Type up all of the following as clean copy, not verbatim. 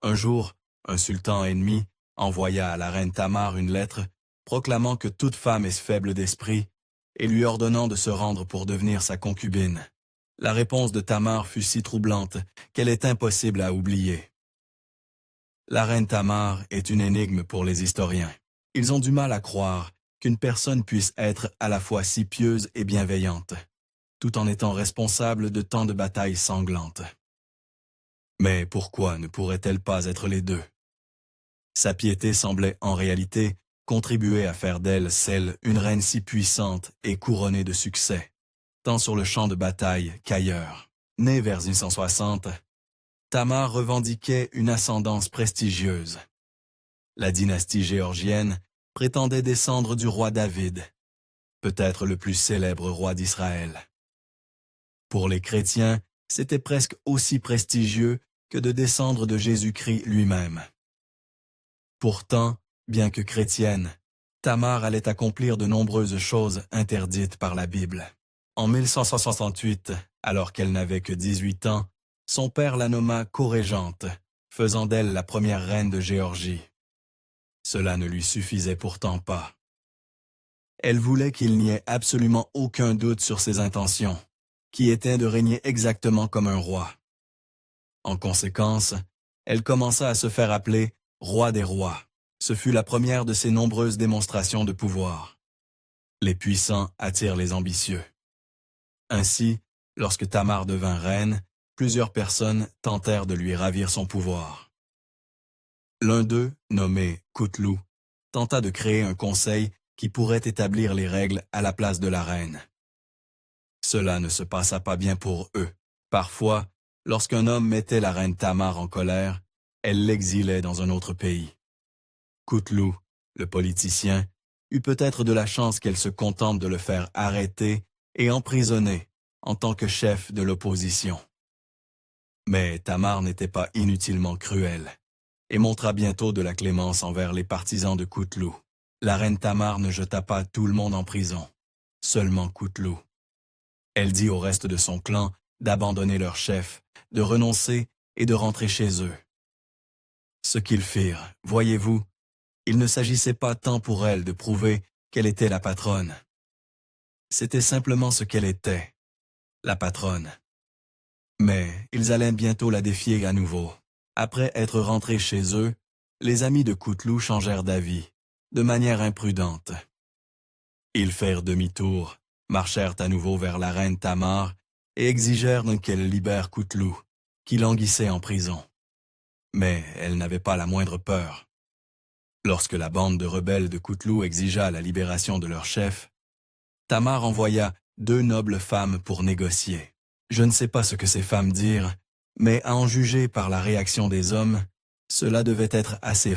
Un jour, un sultan ennemi envoya à la reine Tamar une lettre proclamant que toute femme est faible d'esprit et lui ordonnant de se rendre pour devenir sa concubine. La réponse de Tamar fut si troublante qu'elle est impossible à oublier. La reine Tamar est une énigme pour les historiens. Ils ont du mal à croire qu'une personne puisse être à la fois si pieuse et bienveillante, tout en étant responsable de tant de batailles sanglantes. Mais pourquoi ne pourrait-elle pas être les deux? Sa piété semblait en réalité contribuer à faire d'elle une reine si puissante et couronnée de succès, tant sur le champ de bataille qu'ailleurs. Née vers 1160, Tamar revendiquait une ascendance prestigieuse. La dynastie géorgienne prétendait descendre du roi David, peut-être le plus célèbre roi d'Israël. Pour les chrétiens, c'était presque aussi prestigieux que de descendre de Jésus-Christ lui-même. Pourtant, bien que chrétienne, Tamar allait accomplir de nombreuses choses interdites par la Bible. En 1168, alors qu'elle n'avait que 18 ans, son père la nomma co-régente, faisant d'elle la première reine de Géorgie. Cela ne lui suffisait pourtant pas. Elle voulait qu'il n'y ait absolument aucun doute sur ses intentions, qui étaient de régner exactement comme un roi. En conséquence, elle commença à se faire appeler « roi des rois ». Ce fut la première de ses nombreuses démonstrations de pouvoir. Les puissants attirent les ambitieux. Ainsi, lorsque Tamar devint reine, plusieurs personnes tentèrent de lui ravir son pouvoir. L'un d'eux, nommé Couteloup, tenta de créer un conseil qui pourrait établir les règles à la place de la reine. Cela ne se passa pas bien pour eux. Parfois, lorsqu'un homme mettait la reine Tamar en colère, elle l'exilait dans un autre pays. Couteloup, le politicien, eut peut-être de la chance qu'elle se contente de le faire arrêter et emprisonner en tant que chef de l'opposition. Mais Tamar n'était pas inutilement cruelle et montra bientôt de la clémence envers les partisans de Couteloup. La reine Tamar ne jeta pas tout le monde en prison, seulement Couteloup. Elle dit au reste de son clan d'abandonner leur chef, de renoncer et de rentrer chez eux. Ce qu'ils firent, voyez-vous, il ne s'agissait pas tant pour elle de prouver qu'elle était la patronne. C'était simplement ce qu'elle était, la patronne. Mais ils allaient bientôt la défier à nouveau. Après être rentrés chez eux, les amis de Couteloup changèrent d'avis, de manière imprudente. Ils firent demi-tour, marchèrent à nouveau vers la reine Tamar et exigèrent qu'elle libère Couteloup, qui languissait en prison. Mais elle n'avait pas la moindre peur. Lorsque la bande de rebelles de Couteloup exigea la libération de leur chef, Tamar envoya 2 nobles femmes pour négocier. Je ne sais pas ce que ces femmes dirent, mais à en juger par la réaction des hommes, cela devait être assez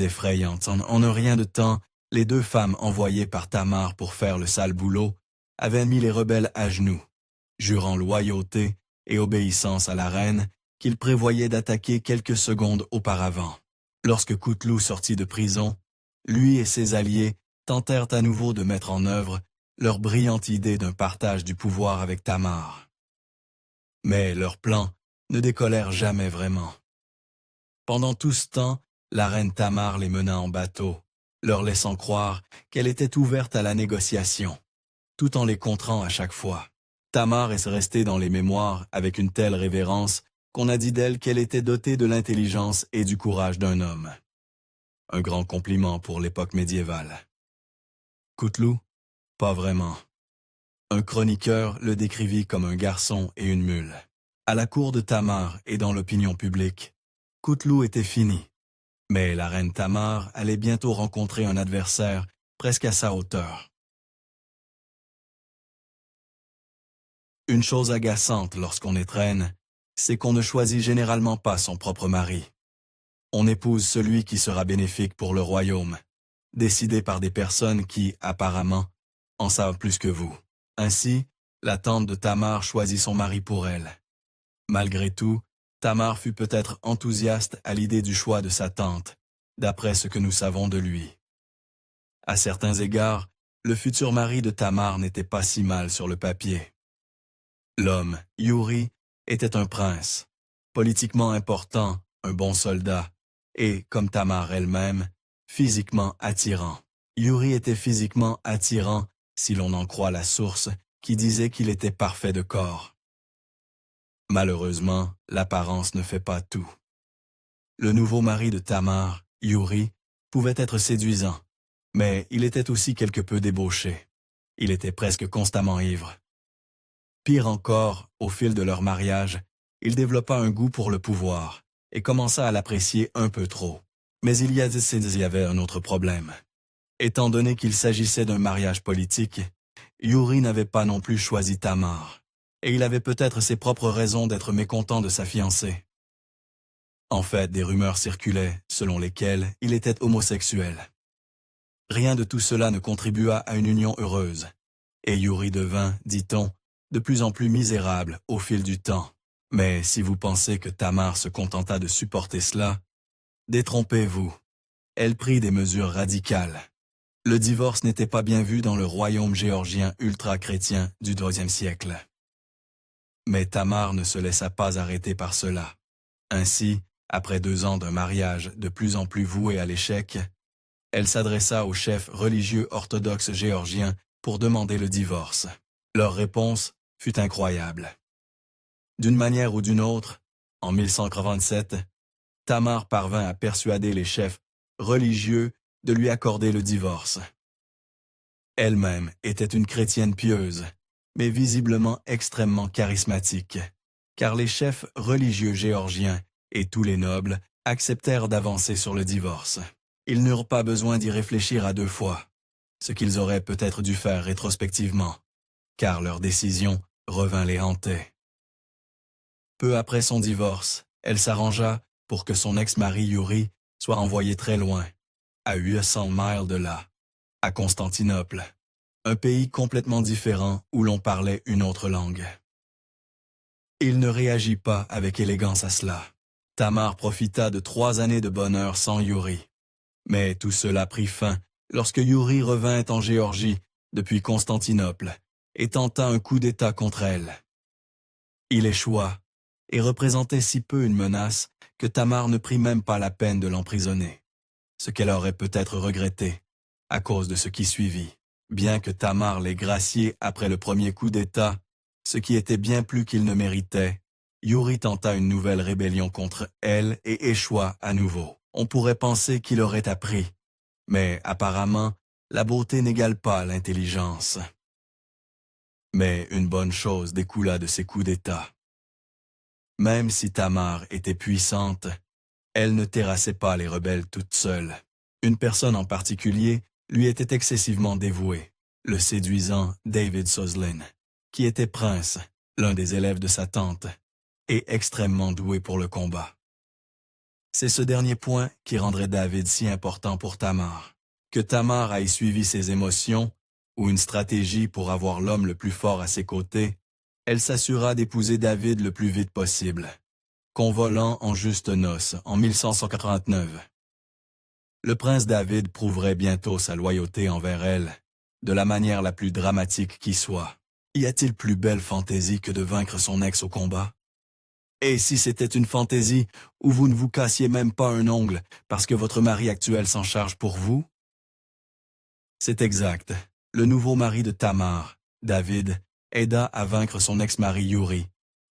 effrayant. En un rien de temps, les 2 femmes envoyées par Tamar pour faire le sale boulot avaient mis les rebelles à genoux, jurant loyauté et obéissance à la reine qu'ils prévoyaient d'attaquer quelques secondes auparavant. Lorsque Couteloup sortit de prison, lui et ses alliés tentèrent à nouveau de mettre en œuvre leur brillante idée d'un partage du pouvoir avec Tamar. Mais leurs plans ne décollèrent jamais vraiment. Pendant tout ce temps, la reine Tamar les mena en bateau, leur laissant croire qu'elle était ouverte à la négociation, tout en les contrant à chaque fois. Tamar est restée dans les mémoires avec une telle révérence qu'on a dit d'elle qu'elle était dotée de l'intelligence et du courage d'un homme. Un grand compliment pour l'époque médiévale. Couteloup? Pas vraiment. Un chroniqueur le décrivit comme un garçon et une mule. À la cour de Tamar et dans l'opinion publique, Couteloup était fini. Mais la reine Tamar allait bientôt rencontrer un adversaire presque à sa hauteur. Une chose agaçante lorsqu'on est reine, c'est qu'on ne choisit généralement pas son propre mari. On épouse celui qui sera bénéfique pour le royaume, décidé par des personnes qui, apparemment, en savent plus que vous. Ainsi, la tante de Tamar choisit son mari pour elle. Malgré tout, Tamar fut peut-être enthousiaste à l'idée du choix de sa tante, d'après ce que nous savons de lui. À certains égards, le futur mari de Tamar n'était pas si mal sur le papier. L'homme, Youri, était un prince, politiquement important, un bon soldat, et, comme Tamar elle-même, physiquement attirant. Yuri était physiquement attirant, si l'on en croit la source, qui disait qu'il était parfait de corps. Malheureusement, l'apparence ne fait pas tout. Le nouveau mari de Tamar, Yuri, pouvait être séduisant, mais il était aussi quelque peu débauché. Il était presque constamment ivre. Pire encore, au fil de leur mariage, il développa un goût pour le pouvoir et commença à l'apprécier un peu trop. Mais il y avait un autre problème. Étant donné qu'il s'agissait d'un mariage politique, Yuri n'avait pas non plus choisi Tamar, et il avait peut-être ses propres raisons d'être mécontent de sa fiancée. En fait, des rumeurs circulaient, selon lesquelles il était homosexuel. Rien de tout cela ne contribua à une union heureuse, et Yuri devint, dit-on, de plus en plus misérable au fil du temps. Mais si vous pensez que Tamar se contenta de supporter cela, détrompez-vous. Elle prit des mesures radicales. Le divorce n'était pas bien vu dans le royaume géorgien ultra-chrétien du XIIe siècle. Mais Tamar ne se laissa pas arrêter par cela. Ainsi, après 2 ans d'un mariage de plus en plus voué à l'échec, elle s'adressa aux chefs religieux orthodoxes géorgiens pour demander le divorce. Leur réponse fut incroyable. D'une manière ou d'une autre, en 1147, Tamar parvint à persuader les chefs religieux de lui accorder le divorce. Elle-même était une chrétienne pieuse, mais visiblement extrêmement charismatique, car les chefs religieux géorgiens et tous les nobles acceptèrent d'avancer sur le divorce. Ils n'eurent pas besoin d'y réfléchir à 2 fois, ce qu'ils auraient peut-être dû faire rétrospectivement, car leur décision revint les hanter. Peu après son divorce, elle s'arrangea pour que son ex-mari Yuri soit envoyé très loin, à 800 miles de là, à Constantinople, un pays complètement différent où l'on parlait une autre langue. Il ne réagit pas avec élégance à cela. Tamar profita de 3 années de bonheur sans Yuri. Mais tout cela prit fin lorsque Yuri revint en Géorgie depuis Constantinople et tenta un coup d'État contre elle. Il échoua et représentait si peu une menace que Tamar ne prit même pas la peine de l'emprisonner, ce qu'elle aurait peut-être regretté à cause de ce qui suivit. Bien que Tamar l'ait gracié après le premier coup d'État, ce qui était bien plus qu'il ne méritait, Yuri tenta une nouvelle rébellion contre elle et échoua à nouveau. On pourrait penser qu'il aurait appris, mais apparemment, la beauté n'égale pas l'intelligence. Mais une bonne chose découla de ces coups d'État. Même si Tamar était puissante, elle ne terrassait pas les rebelles toute seule. Une personne en particulier lui était excessivement dévouée, le séduisant David Soslin, qui était prince, l'un des élèves de sa tante, et extrêmement doué pour le combat. C'est ce dernier point qui rendrait David si important pour Tamar. Que Tamar ait suivi ses émotions, ou une stratégie pour avoir l'homme le plus fort à ses côtés, elle s'assura d'épouser David le plus vite possible, convolant en justes noces en 1189. Le prince David prouverait bientôt sa loyauté envers elle, de la manière la plus dramatique qui soit. Y a-t-il plus belle fantaisie que de vaincre son ex au combat? Et si c'était une fantaisie où vous ne vous cassiez même pas un ongle parce que votre mari actuel s'en charge pour vous? C'est exact. Le nouveau mari de Tamar, David, aida à vaincre son ex-mari Yuri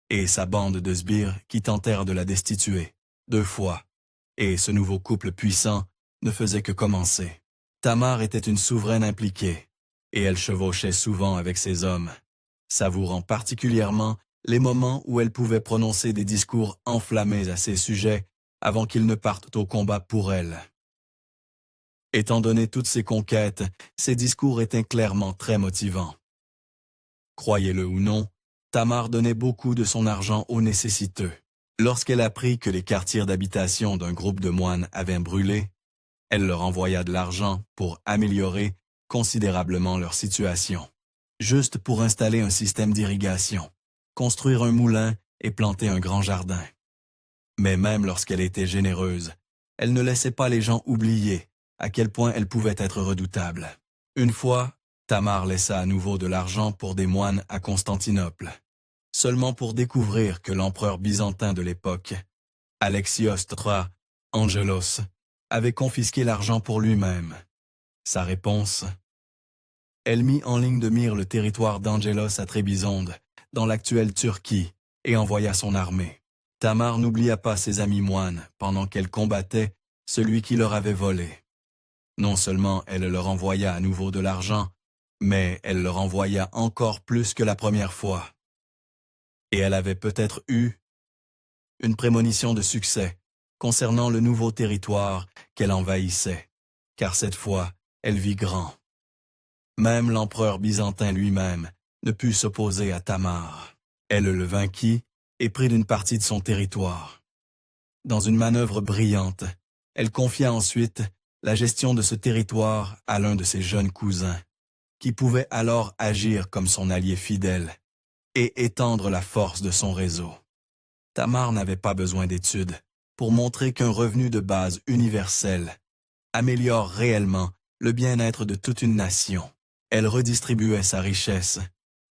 et sa bande de sbires qui tentèrent de la destituer 2 fois. Et ce nouveau couple puissant ne faisait que commencer. Tamar était une souveraine impliquée, et elle chevauchait souvent avec ses hommes, savourant particulièrement les moments où elle pouvait prononcer des discours enflammés à ses sujets avant qu'ils ne partent au combat pour elle. Étant donné toutes ces conquêtes, ces discours étaient clairement très motivants. Croyez-le ou non, Tamar donnait beaucoup de son argent aux nécessiteux. Lorsqu'elle apprit que les quartiers d'habitation d'un groupe de moines avaient brûlé, elle leur envoya de l'argent pour améliorer considérablement leur situation, juste pour installer un système d'irrigation, construire un moulin et planter un grand jardin. Mais même lorsqu'elle était généreuse, elle ne laissait pas les gens oublier à quel point elle pouvait être redoutable. Une fois, Tamar laissa à nouveau de l'argent pour des moines à Constantinople, seulement pour découvrir que l'empereur byzantin de l'époque Alexios III Angelos avait confisqué l'argent pour lui-même. Sa réponse? Elle mit en ligne de mire le territoire d'Angelos à Trébizonde, dans l'actuelle Turquie, et envoya son armée. Tamar n'oublia pas ses amis moines pendant qu'elle combattait celui qui leur avait volé. Non seulement elle leur envoya à nouveau de l'argent, mais elle leur envoya encore plus que la première fois. Et elle avait peut-être eu une prémonition de succès concernant le nouveau territoire qu'elle envahissait, car cette fois, elle vit grand. Même l'empereur byzantin lui-même ne put s'opposer à Tamar. Elle le vainquit et prit une partie de son territoire. Dans une manœuvre brillante, elle confia ensuite la gestion de ce territoire à l'un de ses jeunes cousins, qui pouvait alors agir comme son allié fidèle et étendre la force de son réseau. Tamar n'avait pas besoin d'études pour montrer qu'un revenu de base universel améliore réellement le bien-être de toute une nation. Elle redistribuait sa richesse,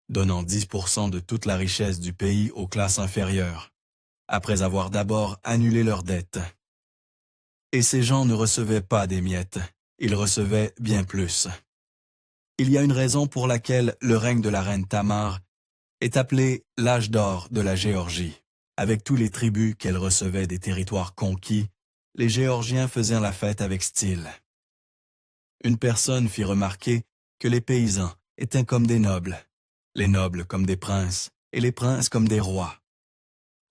donnant 10% de toute la richesse du pays aux classes inférieures, après avoir d'abord annulé leurs dettes. Et ces gens ne recevaient pas des miettes, ils recevaient bien plus. Il y a une raison pour laquelle le règne de la reine Tamar est appelé l'âge d'or de la Géorgie. Avec tous les tribus qu'elle recevait des territoires conquis, les Géorgiens faisaient la fête avec style. Une personne fit remarquer que les paysans étaient comme des nobles, les nobles comme des princes, et les princes comme des rois.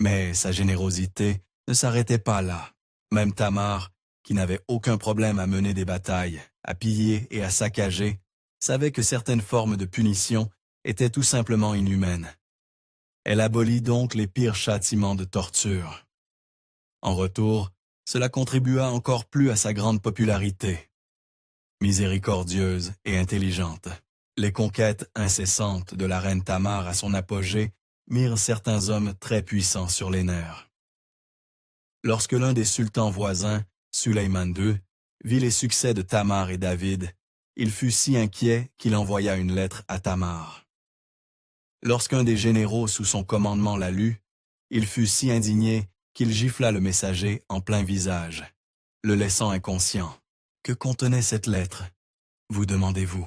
Mais sa générosité ne s'arrêtait pas là. Même Tamar, qui n'avait aucun problème à mener des batailles, à piller et à saccager, savait que certaines formes de punition étaient tout simplement inhumaines. Elle abolit donc les pires châtiments de torture. En retour, cela contribua encore plus à sa grande popularité. Miséricordieuse et intelligente, les conquêtes incessantes de la reine Tamar à son apogée mirent certains hommes très puissants sur les nerfs. Lorsque l'un des sultans voisins, Sulayman II, vit les succès de Tamar et David, il fut si inquiet qu'il envoya une lettre à Tamar. Lorsqu'un des généraux sous son commandement la lut, il fut si indigné qu'il gifla le messager en plein visage, le laissant inconscient. Que contenait cette lettre, vous demandez-vous?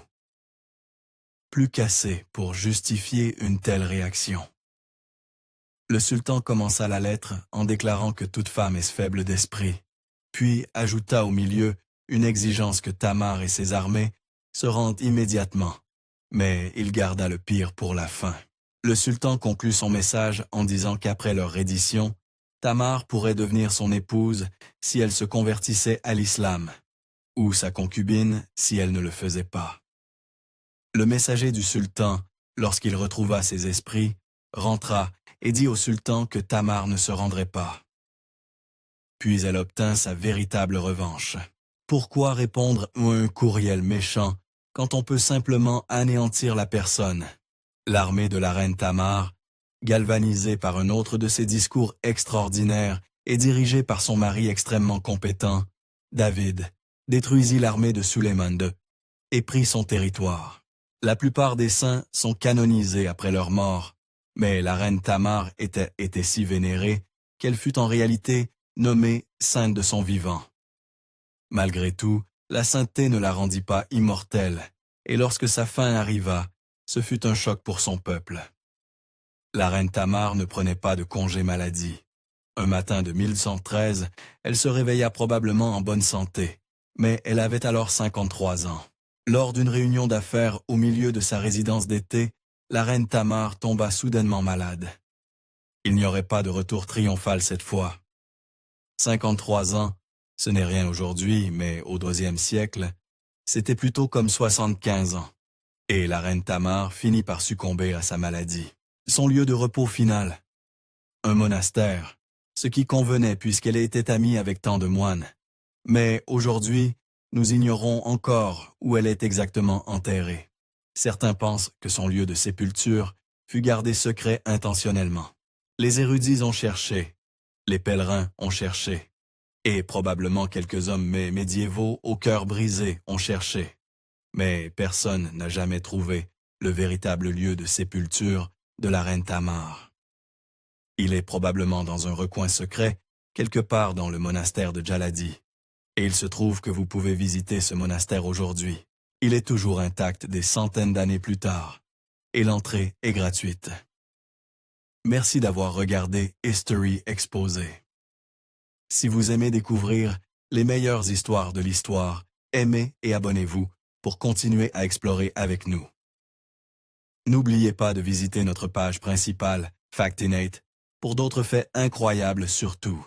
Plus qu'assez pour justifier une telle réaction. Le sultan commença la lettre en déclarant que toute femme est faible d'esprit, puis ajouta au milieu une exigence que Tamar et ses armées se rendent immédiatement, mais il garda le pire pour la fin. Le sultan conclut son message en disant qu'après leur reddition, Tamar pourrait devenir son épouse si elle se convertissait à l'islam, ou sa concubine si elle ne le faisait pas. Le messager du sultan, lorsqu'il retrouva ses esprits, rentra et dit au sultan que Tamar ne se rendrait pas. Puis elle obtint sa véritable revanche. Pourquoi répondre à un courriel méchant quand on peut simplement anéantir la personne? L'armée de la reine Tamar, galvanisée par un autre de ses discours extraordinaires et dirigée par son mari extrêmement compétent, David, détruisit l'armée de Sulayman II et prit son territoire. La plupart des saints sont canonisés après leur mort, mais la reine Tamar était si vénérée qu'elle fut en réalité nommée sainte de son vivant. Malgré tout, la sainteté ne la rendit pas immortelle, et lorsque sa fin arriva, ce fut un choc pour son peuple. La reine Tamar ne prenait pas de congé maladie. Un matin de 1113, elle se réveilla probablement en bonne santé, mais elle avait alors 53 ans. Lors d'une réunion d'affaires au milieu de sa résidence d'été, la reine Tamar tomba soudainement malade. Il n'y aurait pas de retour triomphal cette fois. 53 ans, ce n'est rien aujourd'hui, mais au XIIe siècle, c'était plutôt comme 75 ans. Et la reine Tamar finit par succomber à sa maladie. Son lieu de repos final, un monastère, ce qui convenait puisqu'elle était amie avec tant de moines. Mais aujourd'hui, nous ignorons encore où elle est exactement enterrée. Certains pensent que son lieu de sépulture fut gardé secret intentionnellement. Les érudits ont cherché, les pèlerins ont cherché, et probablement quelques hommes médiévaux au cœur brisé ont cherché. Mais personne n'a jamais trouvé le véritable lieu de sépulture de la reine Tamar. Il est probablement dans un recoin secret quelque part dans le monastère de Jaladi. Et il se trouve que vous pouvez visiter ce monastère aujourd'hui. Il est toujours intact des centaines d'années plus tard. Et l'entrée est gratuite. Merci d'avoir regardé History Exposé. Si vous aimez découvrir les meilleures histoires de l'histoire, aimez et abonnez-vous pour continuer à explorer avec nous. N'oubliez pas de visiter notre page principale, Factinate, pour d'autres faits incroyables surtout.